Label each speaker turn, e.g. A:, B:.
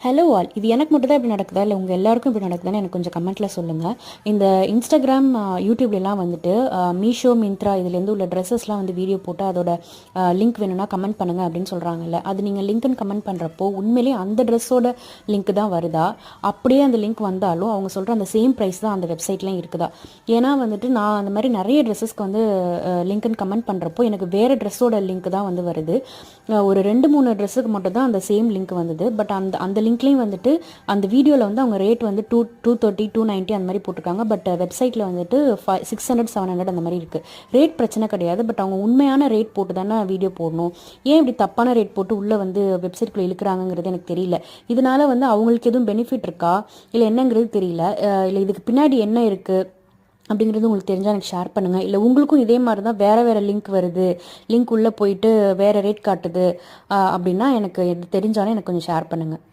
A: Hello all, இது எனக்கு மட்டும் தான் இப்படி நடக்குதா இல்லை உங்கள் எல்லாருக்கும் இப்படி நடக்குதான்னு எனக்கு கொஞ்சம் கமெண்ட்டில் சொல்லுங்கள். இந்த இன்ஸ்டாகிராம் யூடியூப்லலாம் வந்துட்டு மீஷோ மிந்த்ரா இதுலேருந்து உள்ள ட்ரெஸ்ஸஸ்லாம் வந்து வீடியோ போட்டு அதோட லிங்க் வேணும்னா கமெண்ட் பண்ணுங்கள் அப்படின்னு சொல்கிறாங்கல்ல. அது நீங்கள் லிங்க்னு கமெண்ட் பண்ணுறப்போ உண்மையிலேயே அந்த ட்ரெஸ்ஸோட லிங்க் தான் வருதா, அப்படியே அந்த லிங்க் வந்தாலும் அவங்க சொல்கிற அந்த சேம் ப்ரைஸ் தான் அந்த வெப்சைட்லேயும் இருக்குதா? ஏன்னா வந்துட்டு நான் அந்த மாதிரி நிறைய ட்ரெஸ்ஸஸ்க்கு வந்து லிங்க்னு கமெண்ட் பண்ணுறப்போ எனக்கு வேறு ட்ரெஸ்ஸோட லிங்க் தான் வந்து வருது. ஒரு 2-3 ட்ரெஸ்ஸுக்கு மட்டும் தான் அந்த சேம் லிங்க் வந்தது. பட் அந்த அந்த லிங்க்லேயும் வந்துட்டு அந்த வீடியோவில் வந்து அவங்க ரேட் வந்து 230 290 அந்த மாதிரி போட்டிருக்காங்க. பட் வெப்சைட்டில் வந்துட்டு 600 700 அந்த மாதிரி இருக்குது. ரேட் பிரச்சனை கிடையாது, பட் அவங்க உண்மையான ரேட் போட்டு தானே வீடியோ போடணும். ஏன் இப்படி தப்பான ரேட் போட்டு உள்ளே வந்து வெப்சைட்குள்ளே இழுக்கிறாங்கிறது எனக்கு தெரியல. இதனால வந்து அவங்களுக்கு எதுவும் பெனிஃபிட் இருக்கா இல்லை என்னங்கிறது தெரியல. இல்லை இதுக்கு பின்னாடி என்ன இருக்குது அப்படிங்கிறது உங்களுக்கு தெரிஞ்சால் எனக்கு ஷேர் பண்ணுங்கள். இல்லை உங்களுக்கும் இதே மாதிரி தான் வேறு லிங்க் வருது, லிங்க் உள்ளே போயிட்டு வேறு ரேட் காட்டுது அப்படின்னா எனக்கு தெரிஞ்சாலும் எனக்கு கொஞ்சம் ஷேர் பண்ணுங்கள்.